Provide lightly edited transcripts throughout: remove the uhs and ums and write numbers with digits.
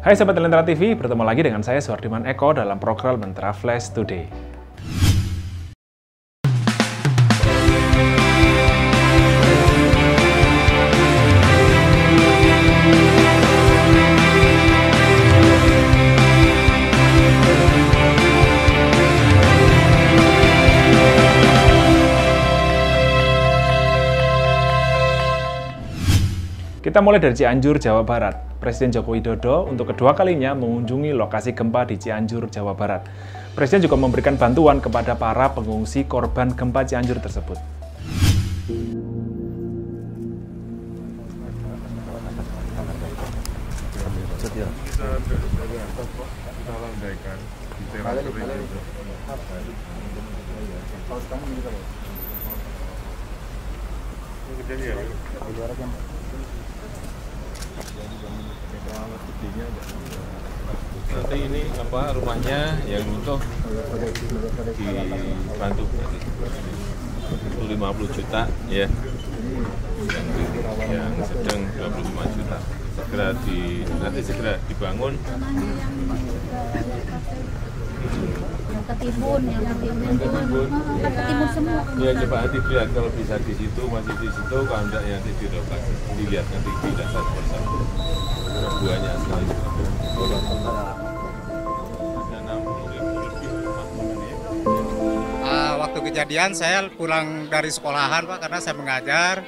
Hai Sobat Lentera TV, bertemu lagi dengan saya Suhardiman Eko dalam program Lentera Flash Today. Kita mulai dari Cianjur, Jawa Barat. Presiden Joko Widodo untuk kedua kalinya mengunjungi lokasi gempa di Cianjur, Jawa Barat. Presiden juga memberikan bantuan kepada para pengungsi korban gempa Cianjur tersebut. Nanti ini rumahnya yang runtuh dibantu 50 juta ya, yang sedang 25 juta segera dibangun. Yang ketimbun semua. Ya coba nanti lihat kalau bisa di situ, masih di situ, kalau enggak ya nanti direlokasi, dilihat nanti tidak satu persatu. Buahnya sekali. Waktu kejadian saya pulang dari sekolahan Pak, karena saya mengajar.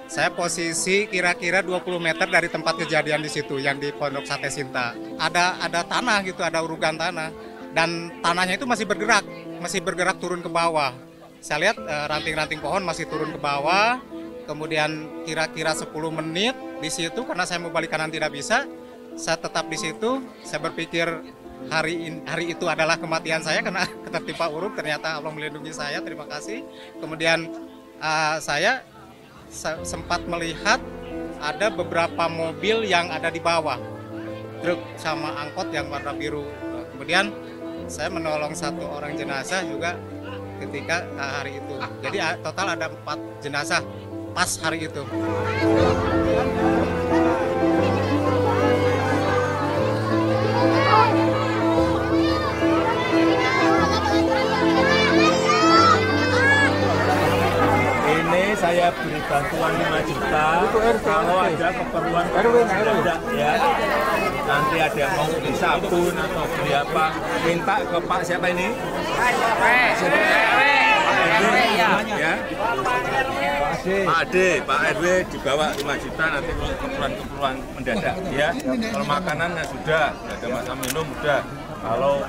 Saya posisi kira-kira 20 meter dari tempat kejadian di situ, yang di Pondok Sate Sinta. Ada tanah gitu, ada urugan tanah. Dan tanahnya itu masih bergerak turun ke bawah. Saya lihat ranting-ranting pohon masih turun ke bawah. Kemudian kira-kira 10 menit di situ, karena saya mau balik kanan tidak bisa, saya tetap di situ. Saya berpikir hari itu adalah kematian saya karena ketertimpa uruk. Ternyata Allah melindungi saya, terima kasih. Kemudian saya sempat melihat ada beberapa mobil yang ada di bawah, truk sama angkot yang warna biru. Kemudian saya menolong satu orang jenazah juga ketika hari itu. Jadi total ada 4 jenazah pas hari itu. Saya beri bantuan 5 juta, kalau ada keperluan mendadak ya, nanti ada yang mau beli sabun atau beli apa, minta ke Pak siapa ini? Pak RW dibawa 5 juta nanti untuk keperluan mendadak ya. Kalau makanannya sudah, ada masa minum sudah. Kalau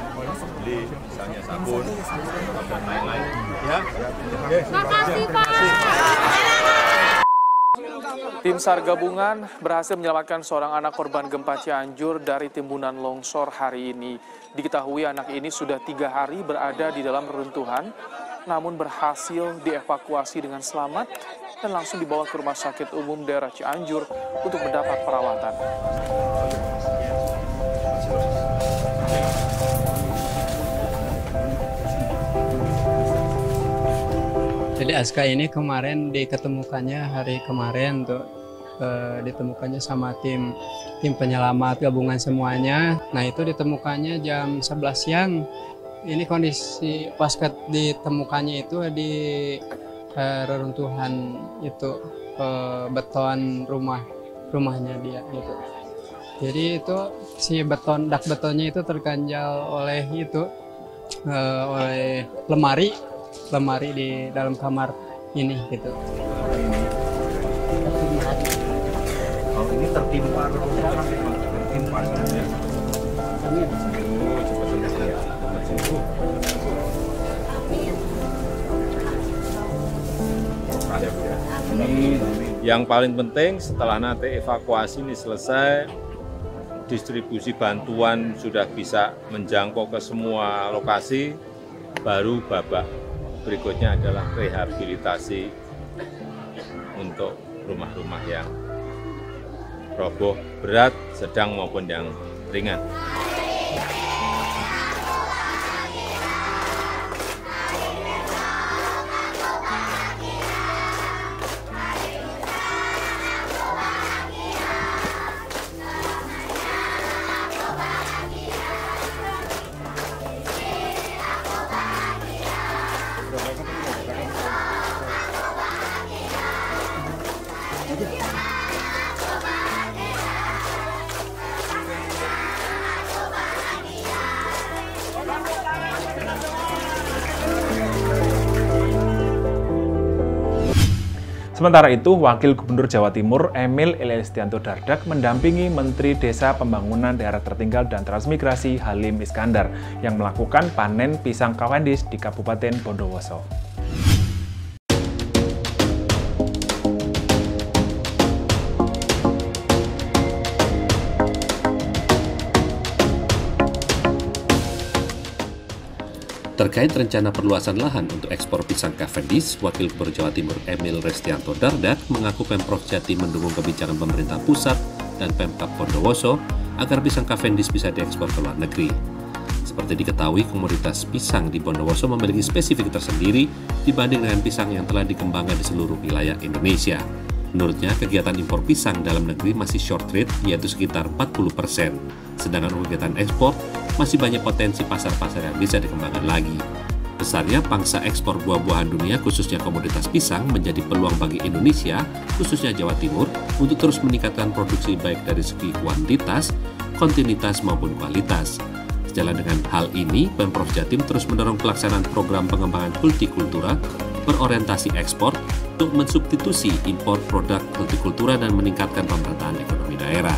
beli misalnya sabun dan lain-lain ya. Makasih Pak. Tim SAR gabungan berhasil menyelamatkan seorang anak korban gempa Cianjur dari timbunan longsor hari ini. Diketahui anak ini sudah 3 hari berada di dalam reruntuhan, namun berhasil dievakuasi dengan selamat dan langsung dibawa ke Rumah Sakit Umum Daerah Cianjur untuk mendapat perawatan. Jadi Aska ini kemarin diketemukannya hari kemarin tuh ditemukannya sama tim penyelamat gabungan semuanya. Nah itu ditemukannya jam 11 siang. Ini kondisi pas ditemukannya itu di reruntuhan itu beton rumahnya dia gitu. Jadi itu si dak betonnya itu terganjal oleh oleh lemari di dalam kamar ini gitu. Kalau ini tertimpa Yang paling penting setelah nanti evakuasi ini selesai, distribusi bantuan sudah bisa menjangkau ke semua lokasi, baru babak berikutnya adalah rehabilitasi untuk rumah-rumah yang roboh berat, sedang maupun yang ringan. Sementara itu, Wakil Gubernur Jawa Timur Emil Elistianto Dardak mendampingi Menteri Desa Pembangunan Daerah Tertinggal dan Transmigrasi Halim Iskandar yang melakukan panen pisang Cavendish di Kabupaten Bondowoso. Terkait rencana perluasan lahan untuk ekspor pisang Cavendish, Wakil Gubernur Jawa Timur Emil Elistianto Dardak mengaku Pemprov Jatim mendukung kebijakan pemerintah pusat dan Pemkab Bondowoso agar pisang Cavendish bisa diekspor ke luar negeri. Seperti diketahui, komoditas pisang di Bondowoso memiliki spesifik tersendiri dibanding dengan pisang yang telah dikembangkan di seluruh wilayah Indonesia. Menurutnya, kegiatan impor pisang dalam negeri masih short rate, yaitu sekitar 40%. Sedangkan kegiatan ekspor masih banyak potensi pasar-pasar yang bisa dikembangkan lagi. Besarnya pangsa ekspor buah-buahan dunia, khususnya komoditas pisang, menjadi peluang bagi Indonesia, khususnya Jawa Timur, untuk terus meningkatkan produksi baik dari segi kuantitas, kontinuitas maupun kualitas. Sejalan dengan hal ini, Pemprov Jatim terus mendorong pelaksanaan program pengembangan hortikultura berorientasi ekspor untuk mensubstitusi impor produk hortikultura dan meningkatkan pemerataan ekonomi daerah.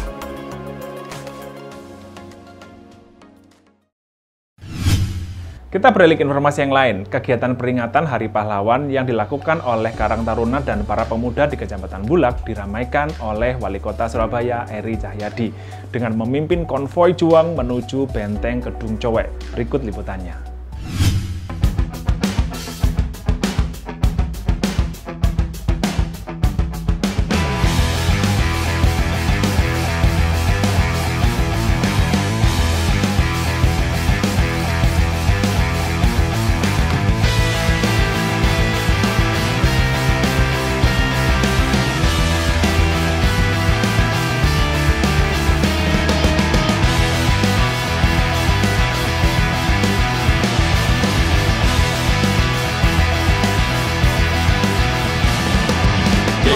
Kita beralih ke informasi yang lain. Kegiatan peringatan Hari Pahlawan yang dilakukan oleh Karang Taruna dan para pemuda di Kecamatan Bulak diramaikan oleh Wali Kota Surabaya Eri Cahyadi dengan memimpin konvoi juang menuju Benteng Kedung Cowek. Berikut liputannya.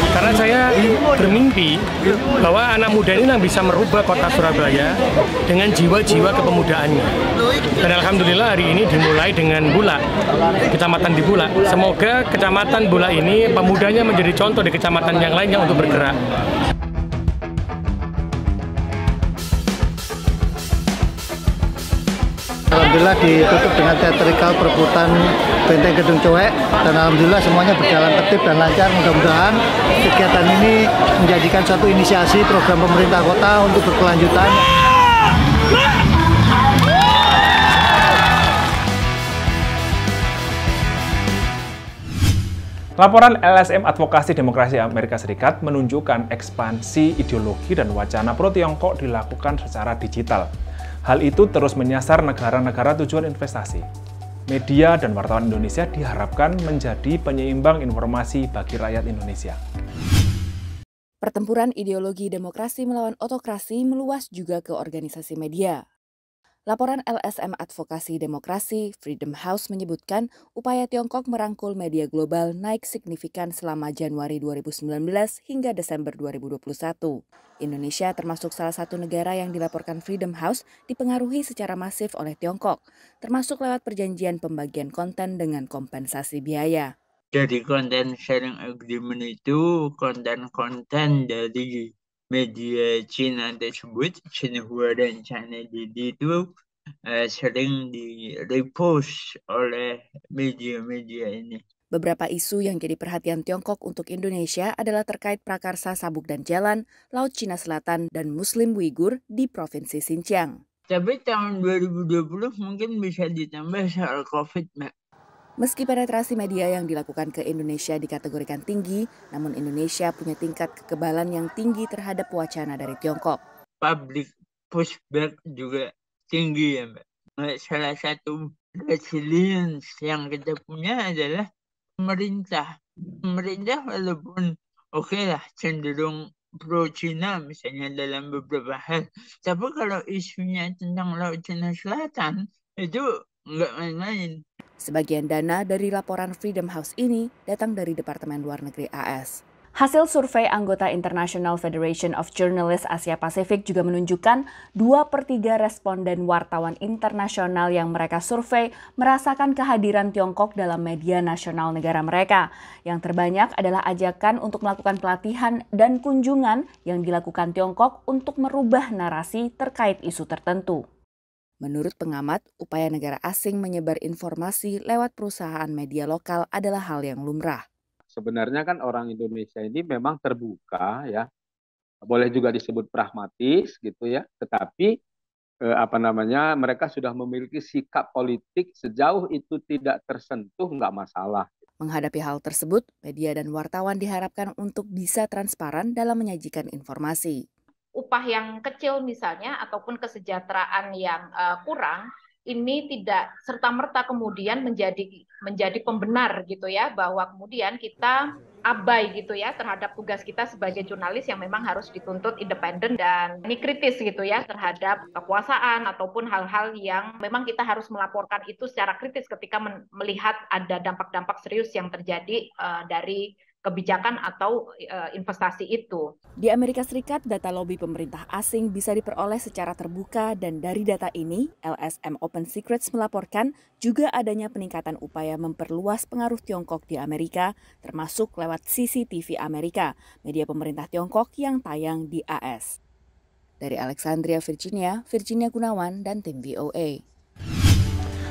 Karena saya bermimpi bahwa anak muda ini yang bisa merubah kota Surabaya dengan jiwa-jiwa kepemudaannya. Dan alhamdulillah hari ini dimulai dengan Bulak, kecamatan di Bulak. Semoga kecamatan Bulak ini pemudanya menjadi contoh di kecamatan yang lainnya untuk bergerak. Alhamdulillah ditutup dengan teatrikal perebutan Benteng Kedung Cowek dan alhamdulillah semuanya berjalan tertib dan lancar. Mudah-mudahan kegiatan ini menjadikan suatu inisiasi program pemerintah kota untuk berkelanjutan. Laporan LSM Advokasi Demokrasi Amerika Serikat menunjukkan ekspansi ideologi dan wacana pro-Tiongkok dilakukan secara digital. Hal itu terus menyasar negara-negara tujuan investasi. Media dan wartawan Indonesia diharapkan menjadi penyeimbang informasi bagi rakyat Indonesia. Pertempuran ideologi demokrasi melawan otokrasi meluas juga ke organisasi media. Laporan LSM Advokasi Demokrasi Freedom House menyebutkan upaya Tiongkok merangkul media global naik signifikan selama Januari 2019 hingga Desember 2021. Indonesia termasuk salah satu negara yang dilaporkan Freedom House dipengaruhi secara masif oleh Tiongkok, termasuk lewat perjanjian pembagian konten dengan kompensasi biaya. Dari konten sharing agreement itu konten-konten dari media Cina tersebut, Xinhua dan China Daily itu sering di-repost oleh media-media ini. Beberapa isu yang jadi perhatian Tiongkok untuk Indonesia adalah terkait prakarsa Sabuk dan Jalan, Laut Cina Selatan, dan Muslim Uighur di Provinsi Xinjiang. Tapi tahun 2020 mungkin bisa ditambah soal COVID, Mbak. Meski penetrasi media yang dilakukan ke Indonesia dikategorikan tinggi, namun Indonesia punya tingkat kekebalan yang tinggi terhadap wacana dari Tiongkok. Public pushback juga tinggi ya, Mbak. Salah satu resilience yang kita punya adalah pemerintah. Pemerintah walaupun oke lah cenderung pro-Cina misalnya dalam beberapa hal. Tapi kalau isunya tentang Laut Cina Selatan itu nggak main-main. Sebagian dana dari laporan Freedom House ini datang dari Departemen Luar Negeri AS. Hasil survei anggota International Federation of Journalists Asia Pasifik juga menunjukkan 2/3 responden wartawan internasional yang mereka survei merasakan kehadiran Tiongkok dalam media nasional negara mereka. Yang terbanyak adalah ajakan untuk melakukan pelatihan dan kunjungan yang dilakukan Tiongkok untuk merubah narasi terkait isu tertentu. Menurut pengamat, upaya negara asing menyebar informasi lewat perusahaan media lokal adalah hal yang lumrah. Sebenarnya kan orang Indonesia ini memang terbuka ya, boleh juga disebut pragmatis gitu ya, tetapi mereka sudah memiliki sikap politik sejauh itu tidak tersentuh nggak masalah. Menghadapi hal tersebut, media dan wartawan diharapkan untuk bisa transparan dalam menyajikan informasi. Upah yang kecil misalnya ataupun kesejahteraan yang kurang, ini tidak serta-merta kemudian menjadi pembenar gitu ya, bahwa kemudian kita abai gitu ya terhadap tugas kita sebagai jurnalis yang memang harus dituntut independen dan ini kritis gitu ya terhadap kekuasaan ataupun hal-hal yang memang kita harus melaporkan itu secara kritis ketika melihat ada dampak-dampak serius yang terjadi dari kebijakan atau investasi itu. Di Amerika Serikat, data lobi pemerintah asing bisa diperoleh secara terbuka dan dari data ini, LSM Open Secrets melaporkan juga adanya peningkatan upaya memperluas pengaruh Tiongkok di Amerika, termasuk lewat CCTV Amerika, media pemerintah Tiongkok yang tayang di AS. Dari Alexandria, Virginia Gunawan dan tim VOA.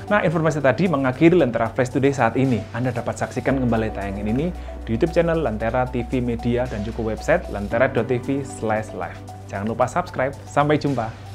Nah, informasi tadi mengakhiri Lentera Flash Today saat ini. Anda dapat saksikan kembali tayangan ini di YouTube channel Lentera TV Media dan juga website lentera.tv/live. Jangan lupa subscribe. Sampai jumpa.